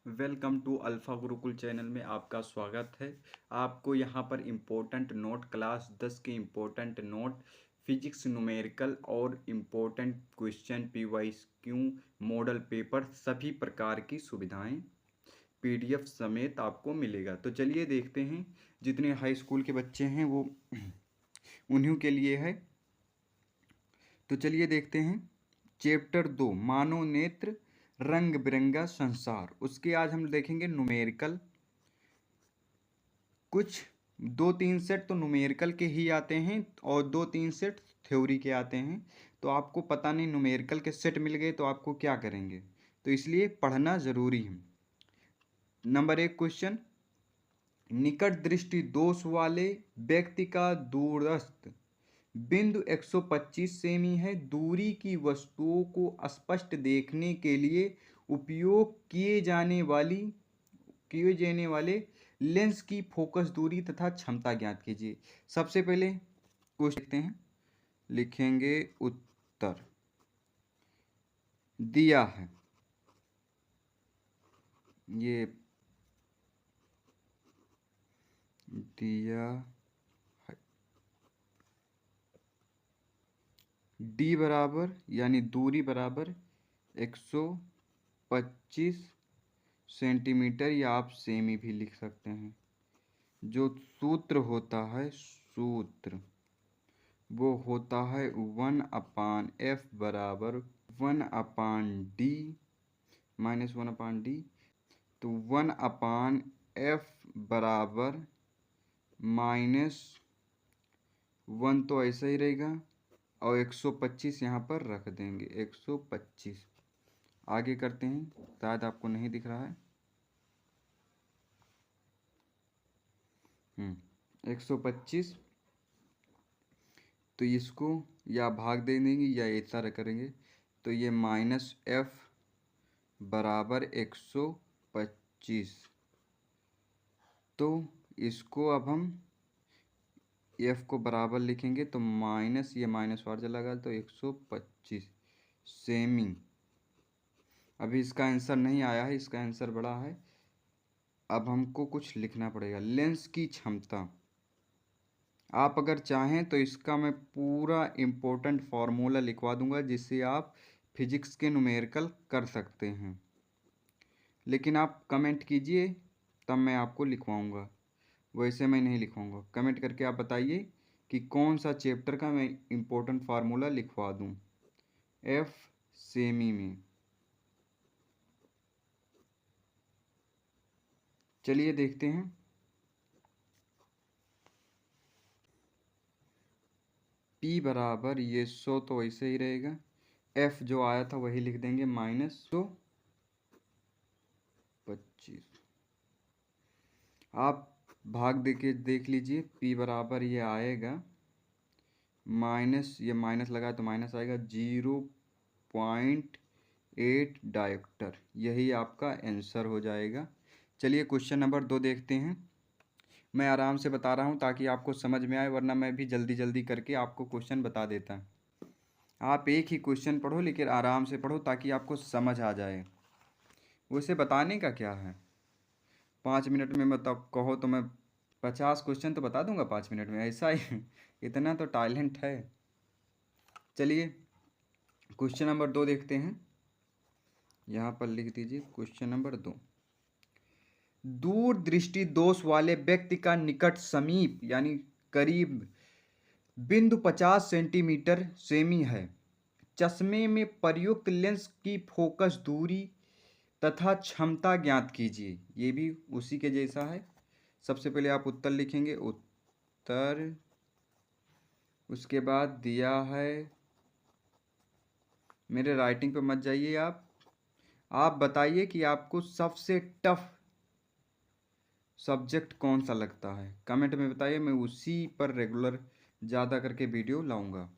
Welcome to alpha Gurukul channel में आपका स्वागत है। आपको यहाँ पर इम्पोर्टेंट नोट क्लास 10 के इम्पोर्टेंट नोट फिजिक्स न्यूमेरिकल और important question PYQ model paper सभी प्रकार की सुविधाएं PDF समेत आपको मिलेगा। तो चलिए देखते हैं, जितने हाई स्कूल के बच्चे हैं वो उन्हीं के लिए है। तो चलिए देखते हैं चैप्टर 2 मानव नेत्र रंग बिरंगा संसार। उसके आज हम देखेंगे न्यूमेरिकल। कुछ 2-3 सेट तो न्यूमेरिकल के ही आते हैं और 2-3 सेट थ्योरी के आते हैं। तो आपको पता नहीं न्यूमेरिकल के सेट मिल गए तो आपको क्या करेंगे, तो इसलिए पढ़ना ज़रूरी है। नंबर 1 क्वेश्चन, निकट दृष्टि दोष वाले व्यक्ति का दूरस्थ बिंदु 125 सेमी है। दूरी की वस्तुओं को स्पष्ट देखने के लिए उपयोग किए जाने वाले लेंस की फोकस दूरी तथा क्षमता ज्ञात कीजिए। सबसे पहले क्वेश्चन देखते हैं, लिखेंगे उत्तर दिया है। ये दिया है डी बराबर यानी दूरी बराबर 125 सेंटीमीटर, या आप सेमी भी लिख सकते हैं। जो सूत्र होता है वो होता है 1/f बराबर 1/d माइनस 1/d। तो 1/f बराबर -1 तो ऐसा ही रहेगा और 125 यहाँ पर रख देंगे। 125 आगे करते हैं, शायद आपको नहीं दिख रहा है। 125, तो इसको या भाग दे देंगे या ऐसा करेंगे। तो ये -f बराबर 125। तो इसको अब हम f को बराबर लिखेंगे तो माइनस, ये माइनस बार चला गया तो 125 सेमी। अभी इसका आंसर नहीं आया है, इसका आंसर बड़ा है। अब हमको कुछ लिखना पड़ेगा। लेंस की क्षमता, आप अगर चाहें तो इसका मैं पूरा इम्पोर्टेंट फार्मूला लिखवा दूंगा जिससे आप फिजिक्स के न्यूमेरिकल कर सकते हैं, लेकिन आप कमेंट कीजिए तब मैं आपको लिखवाऊंगा। वैसे मैं नहीं लिखवाऊंगा। कमेंट करके आप बताइए कि कौन सा चैप्टर का मैं इम्पोर्टेंट फार्मूला लिखवा दूं एफ सेमी में। चलिए देखते हैं। P बराबर ये 100 तो वैसे ही रहेगा। F जो आया था वही लिख देंगे -125। आप भाग देके देख लीजिए। P बराबर ये आएगा माइनस, ये माइनस लगा तो माइनस आएगा 0.8 डायोप्टर। यही आपका आंसर हो जाएगा। चलिए क्वेश्चन नंबर 2 देखते हैं। मैं आराम से बता रहा हूँ ताकि आपको समझ में आए, वरना मैं भी जल्दी जल्दी करके आपको क्वेश्चन बता देता। आप एक ही क्वेश्चन पढ़ो लेकिन आराम से पढ़ो ताकि आपको समझ आ जाए। वैसे बताने का क्या है, 5 मिनट में मतलब कहो तो मैं 50 क्वेश्चन तो बता दूंगा 5 मिनट में, ऐसा ही इतना तो टैलेंट है। चलिए क्वेश्चन नंबर 2 देखते हैं। यहाँ पर लिख दीजिए क्वेश्चन नंबर 2। दूर दृष्टि दोष वाले व्यक्ति का निकट समीप यानी करीब बिंदु 50 सेंटीमीटर सेमी है। चश्मे में प्रयुक्त लेंस की फोकस दूरी तथा क्षमता ज्ञात कीजिए। ये भी उसी के जैसा है। सबसे पहले आप उत्तर लिखेंगे, उत्तर, उसके बाद दिया है। मेरे राइटिंग पे मत जाइए आप बताइए कि आपको सबसे टफ सब्जेक्ट कौन सा लगता है, कमेंट में बताइए। मैं उसी पर रेगुलर ज़्यादा करके वीडियो लाऊंगा।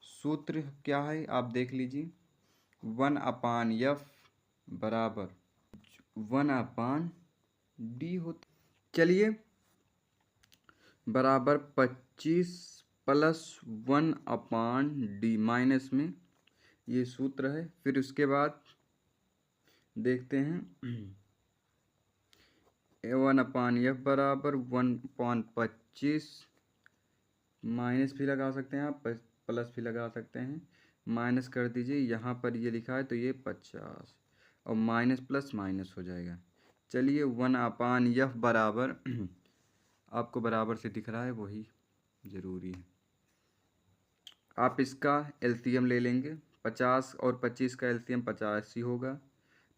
सूत्र क्या है आप देख लीजिए, 1/f बराबर 1/d होता। चलिए बराबर 25 प्लस 1/d माइनस में, ये सूत्र है। फिर उसके बाद देखते हैं। A1/F बराबर 1/25, माइनस भी लगा सकते हैं आप, प्लस भी लगा सकते हैं। माइनस कर दीजिए, यहाँ पर ये लिखा है तो ये 50 और माइनस प्लस माइनस हो जाएगा। चलिए 1/F बराबर आपको बराबर से दिख रहा है, वही ज़रूरी है। आप इसका एलसीएम ले लेंगे। 50 और 25 का एलसीएम 50 ही होगा।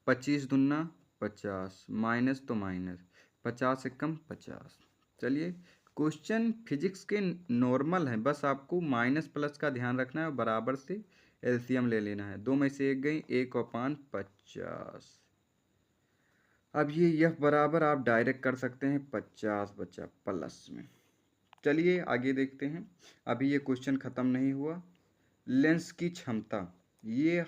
25 दूना 50, माइनस तो माइनस, 50 से कम 50। चलिए क्वेश्चन फिजिक्स के नॉर्मल है, बस आपको माइनस प्लस का ध्यान रखना है और बराबर से एलसीएम ले लेना है। 2 में से 1 गई, 1/50। अब ये यह बराबर आप डायरेक्ट कर सकते हैं, 50 बचा प्लस में। चलिए आगे देखते हैं। अभी ये क्वेश्चन ख़त्म नहीं हुआ। लेंस की क्षमता, ये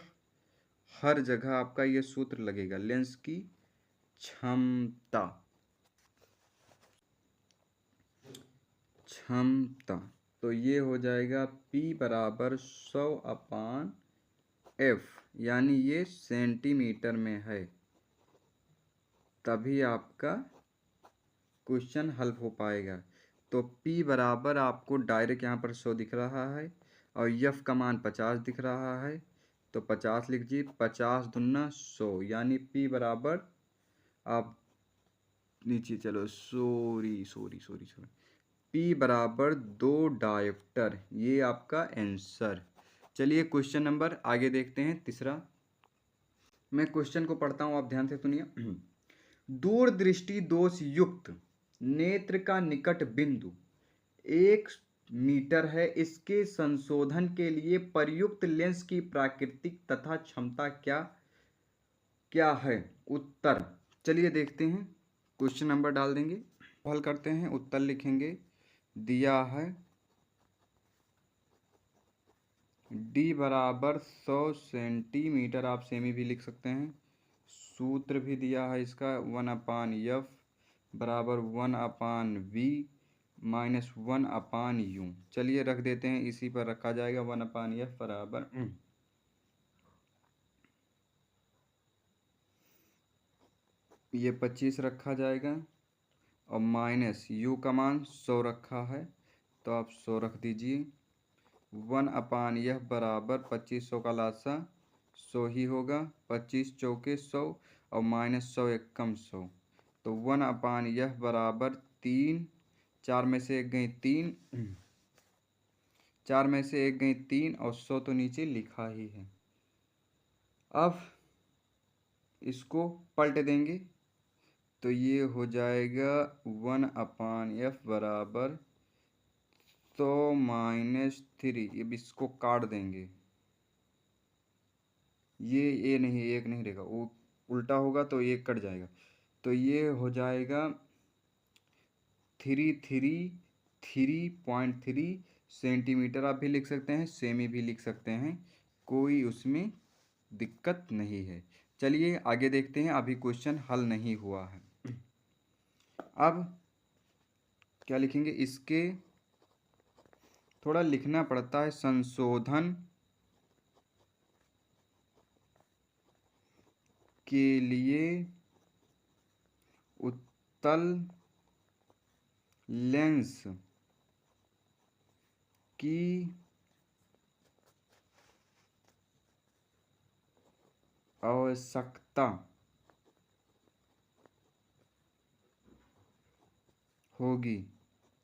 हर जगह आपका ये सूत्र लगेगा, लेंस की क्षमता। तो ये हो जाएगा P बराबर 100/F, यानी ये सेंटीमीटर में है, तभी आपका क्वेश्चन हल हो पाएगा। तो P बराबर आपको डायरेक्ट यहाँ पर 100 दिख रहा है और F का मान 50 दिख रहा है, तो 50 लिख दीजिए। 50 दूना 100, यानी P बराबर, आप नीचे चलो, सॉरी, P बराबर 2 डायोप्टर, ये आपका आंसर। चलिए क्वेश्चन नंबर आगे देखते हैं, तीसरा। मैं क्वेश्चन को पढ़ता हूँ, आप ध्यान से सुनिए। दूरदृष्टि दोष युक्त नेत्र का निकट बिंदु 1 मीटर है, इसके संशोधन के लिए प्रयुक्त लेंस की प्राकृतिक तथा क्षमता क्या क्या है? उत्तर। चलिए देखते हैं, क्वेश्चन नंबर डाल देंगे, हल करते हैं, उत्तर लिखेंगे। दिया है D बराबर 100 सेंटीमीटर, आप सेमी भी लिख सकते हैं। सूत्र भी दिया है इसका, 1/F बराबर 1/V माइनस 1/U। चलिए रख देते हैं, इसी पर रखा जाएगा। 1/F बराबर ये 25 रखा जाएगा और माइनस U का मान 100 रखा है, तो आप 100 रख दीजिए। 1/F बराबर 2500 का लासा 100 ही होगा, 25 चौके 100 और माइनस 100 एकम 100, तो 1/F बराबर 3, 4 में से 1 गई 3, 4 में से 1 गई 3 और 100 तो नीचे लिखा ही है। अब इसको पलट देंगे तो ये हो जाएगा 1/F बराबर 100 माइनस 3, अब इसको काट देंगे, ये नहीं, एक नहीं रहेगा, वो उल्टा होगा तो एक कट जाएगा, तो ये हो जाएगा 3.3 सेंटीमीटर। आप भी लिख सकते हैं, सेमी भी लिख सकते हैं, कोई उसमें दिक्कत नहीं है। चलिए आगे देखते हैं, अभी क्वेश्चन हल नहीं हुआ है। अब क्या लिखेंगे, इसके थोड़ा लिखना पड़ता है, संशोधन के लिए उत्तल लेंस की आवश्यकता होगी।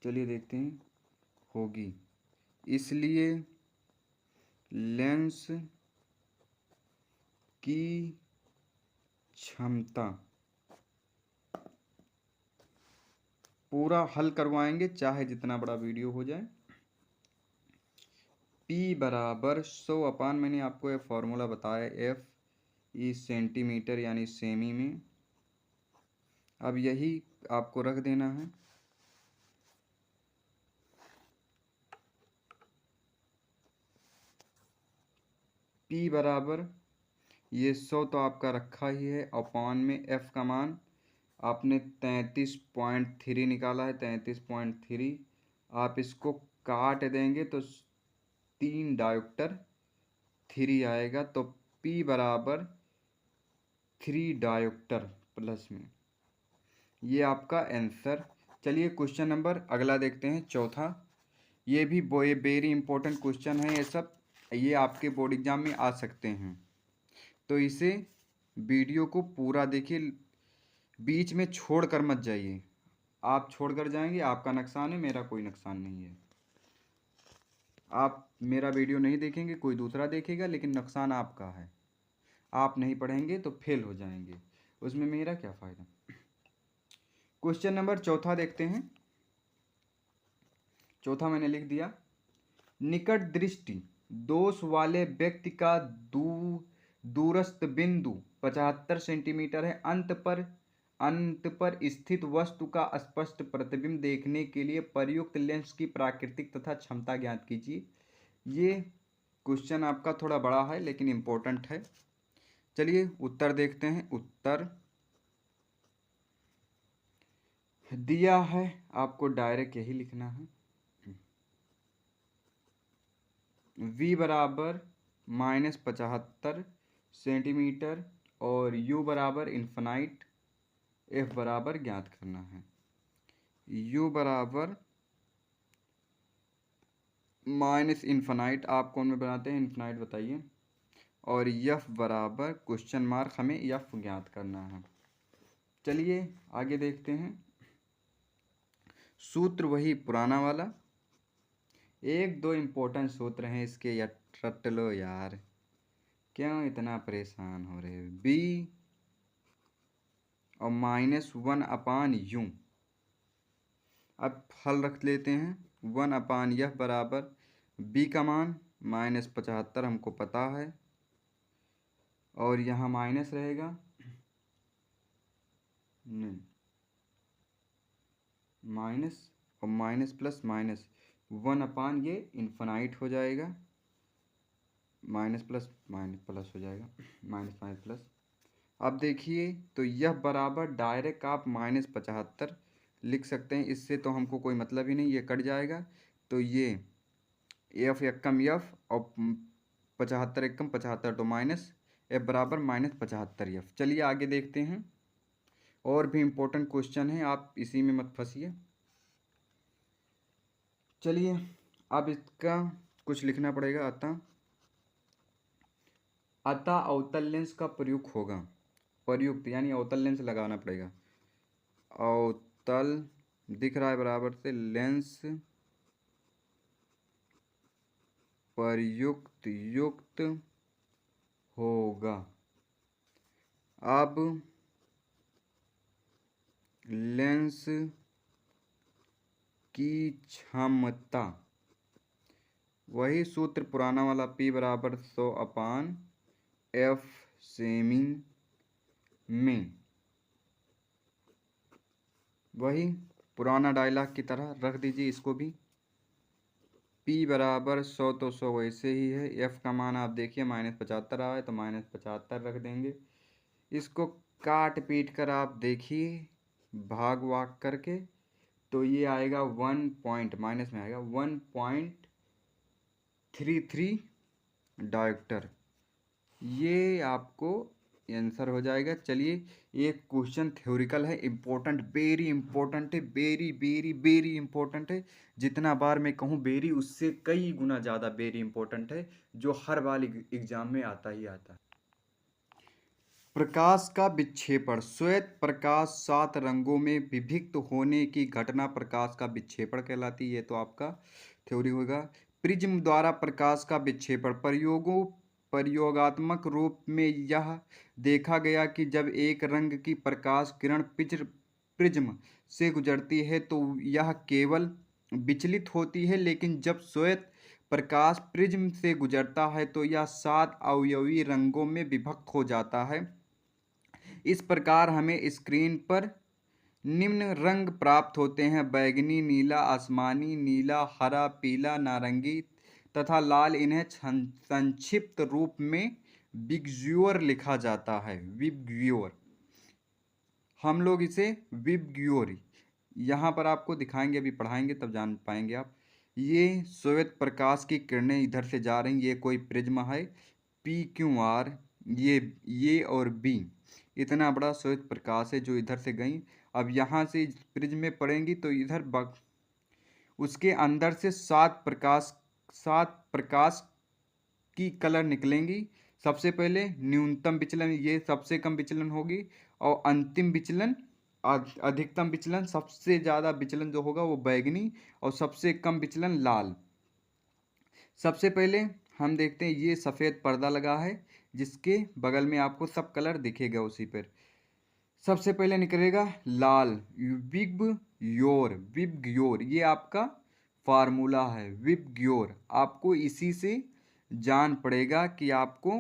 चलिए देखते हैं, होगी, इसलिए लेंस की क्षमता, पूरा हल करवाएंगे चाहे जितना बड़ा वीडियो हो जाए। P बराबर 100 मैंने आपको ये फॉर्मूला बताया, F ई सेंटीमीटर यानी सेमी में, अब यही आपको रख देना है। P बराबर ये 100 तो आपका रखा ही है, अपान में F का मान आपने 33.3 निकाला है, 33.3, आप इसको काट देंगे तो 3 डायोप्टर 3 आएगा, तो P बराबर 3 डायोप्टर प्लस में। ये आपका आंसर। चलिए क्वेश्चन नंबर अगला देखते हैं, चौथा। ये भी वेरी इंपॉर्टेंट क्वेश्चन है, ये सब ये आपके बोर्ड एग्जाम में आ सकते हैं, तो इसे वीडियो को पूरा देखिए, बीच में छोड़ कर मत जाइए। आप छोड़ कर जाएंगे आपका नुकसान है, मेरा कोई नुकसान नहीं है। आप मेरा वीडियो नहीं देखेंगे, कोई दूसरा देखेगा, लेकिन नुकसान आपका है। आप नहीं पढ़ेंगे तो फेल हो जाएंगे, उसमें मेरा क्या फ़ायदा। क्वेश्चन नंबर चौथा देखते हैं। चौथा मैंने लिख दिया, निकट दृष्टि दोष वाले व्यक्ति का दूरस्थ बिंदु 75 सेंटीमीटर है। अंत पर स्थित वस्तु का स्पष्ट प्रतिबिंब देखने के लिए प्रयुक्त लेंस की प्राकृतिक तथा क्षमता ज्ञात कीजिए। ये क्वेश्चन आपका थोड़ा बड़ा है लेकिन इम्पोर्टेंट है। चलिए उत्तर देखते हैं। उत्तर दिया है, आपको डायरेक्ट यही लिखना है। v बराबर -75 सेंटीमीटर और u बराबर इन्फिनाइट, f बराबर ज्ञात करना है। u बराबर माइनस इन्फिनाइट आप कौन में बनाते हैं, इन्फिनाइट बताइए, और f बराबर क्वेश्चन मार्क, हमें f ज्ञात करना है। चलिए आगे देखते हैं। सूत्र वही पुराना वाला, एक दो इम्पोर्टेंट सूत्र हैं इसके, या रट लो यार, क्यों इतना परेशान हो रहे हो। b और -1/u, अब हल रख लेते हैं। 1/f बराबर b का मान -75 हमको पता है, और यहाँ माइनस रहेगा, नहीं माइनस और माइनस प्लस माइनस, 1/, ये इन्फिनाइट हो जाएगा, माइनस प्लस माइनस प्लस हो जाएगा, माइनस माइनस प्लस। अब देखिए तो यह बराबर डायरेक्ट आप -75 लिख सकते हैं, इससे तो हमको कोई मतलब ही नहीं, ये कट जाएगा। तो ये एफ एकम एफ और 75 एकम 75, तो माइनस एफ बराबर -75 एफ। चलिए आगे देखते हैं, और भी इम्पोर्टेंट क्वेश्चन है, आप इसी में मत फंसिए। चलिए अब इसका कुछ लिखना पड़ेगा। अतः अवतल लेंस का प्रयुक्त होगा, प्रयुक्त यानी अवतल लेंस लगाना पड़ेगा। अवतल दिख रहा है बराबर से, लेंस प्रयुक्त युक्त होगा। अब लेंस की क्षमता, वही सूत्र पुराना वाला, P बराबर 100/f सेमी में, वही पुराना डायलॉग की तरह रख दीजिए इसको भी। P बराबर 100 तो 100 वैसे ही है, f का मान आप देखिए -75 आया है तो -75 रख देंगे। इसको काट पीट कर आप देखिए भाग वाग करके, तो ये आएगा 1 पॉइंट, माइनस में आएगा 1.33 डायोप्टर, ये आपको आंसर हो जाएगा। चलिए एक क्वेश्चन थ्योरिकल है, इम्पोर्टेंट, वेरी इंपॉर्टेंट है, वेरी वेरी वेरी इंपॉर्टेंट है। जितना बार मैं कहूँ वेरी, उससे कई गुना ज़्यादा वेरी इंपॉर्टेंट है, जो हर बार एग्जाम में आता ही आता है। प्रकाश का विक्षेपण, श्वेत प्रकाश 7 रंगों में विभक्त होने की घटना प्रकाश का विक्षेपण कहलाती है, ये तो आपका थ्योरी होगा। प्रिज्म द्वारा प्रकाश का विक्षेपण, प्रयोगात्मक रूप में यह देखा गया कि जब एक रंग की प्रकाश किरण प्रिज्म से गुजरती है तो यह केवल विचलित होती है, लेकिन जब श्वेत प्रकाश प्रिज्म से गुजरता है तो यह 7 अवयवी रंगों में विभक्त हो जाता है। इस प्रकार हमें स्क्रीन पर निम्न रंग प्राप्त होते हैं: बैगनी, नीला, आसमानी नीला, हरा, पीला, नारंगी तथा लाल। इन्हें संक्षिप्त रूप में विबग्योर लिखा जाता है, विबग्योर। हम लोग इसे विबग्योर यहाँ पर आपको दिखाएंगे, अभी पढ़ाएंगे तब जान पाएंगे आप। ये श्वेत प्रकाश की किरणें इधर से जा रही, ये कोई प्रिज्म है, पी क्यू आर, ये और बी, इतना बड़ा श्वेत प्रकाश है जो इधर से गई, अब यहाँ से प्रिज्म में पड़ेंगी तो इधर उसके अंदर से सात प्रकाश की कलर निकलेंगी। सबसे पहले न्यूनतम विचलन, ये सबसे कम विचलन होगी, और अंतिम विचलन अधिकतम विचलन, सबसे ज़्यादा विचलन जो होगा वो बैगनी, और सबसे कम विचलन लाल। सबसे पहले हम देखते हैं, ये सफ़ेद पर्दा लगा है जिसके बगल में आपको सब कलर दिखेगा उसी पर। सबसे पहले निकलेगा लाल, विबग्योर, ये आपका फार्मूला है विबग्योर। आपको इसी से जान पड़ेगा कि आपको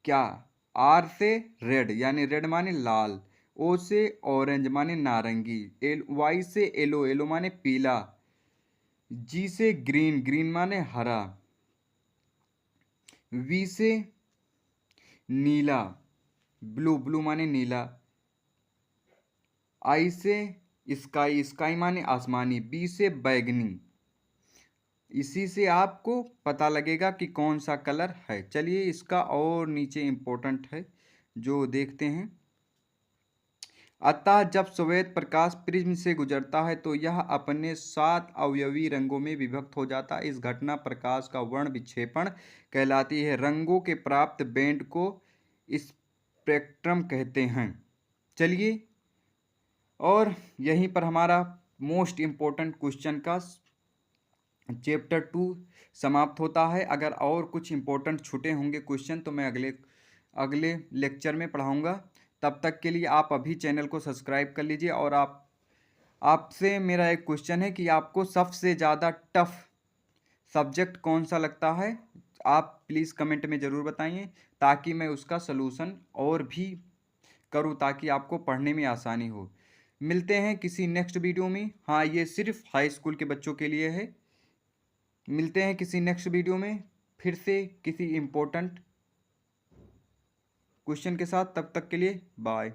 क्या, आर से रेड यानी रेड माने लाल, ओ से ऑरेंज माने नारंगी, वाई से येलो माने पीला, जी से ग्रीन माने हरा, वी से नीला, ब्लू माने नीला, आई से स्काई माने आसमानी, बी से बैगनी। इसी से आपको पता लगेगा कि कौन सा कलर है। चलिए इसका और नीचे इम्पोर्टेंट है जो देखते हैं। अतः जब श्वेत प्रकाश प्रिज्म से गुजरता है तो यह अपने 7 अवयवी रंगों में विभक्त हो जाता है। इस घटना प्रकाश का वर्ण विक्षेपण कहलाती है। रंगों के प्राप्त बैंड को स्पेक्ट्रम कहते हैं। चलिए, और यहीं पर हमारा मोस्ट इम्पोर्टेंट क्वेश्चन का चैप्टर 2 समाप्त होता है। अगर और कुछ इम्पोर्टेंट छूटे होंगे क्वेश्चन तो मैं अगले लेक्चर में पढ़ाऊँगा। तब तक के लिए आप अभी चैनल को सब्सक्राइब कर लीजिए। और आपसे मेरा एक क्वेश्चन है कि आपको सबसे ज़्यादा टफ सब्जेक्ट कौन सा लगता है, आप प्लीज़ कमेंट में ज़रूर बताइए ताकि मैं उसका सलूशन और भी करूँ ताकि आपको पढ़ने में आसानी हो। मिलते हैं किसी नेक्स्ट वीडियो में। हाँ, ये सिर्फ हाई स्कूल के बच्चों के लिए है। मिलते हैं किसी नेक्स्ट वीडियो में फिर से किसी इम्पोर्टेंट क्वेश्चन के साथ। तब तक के लिए बाय।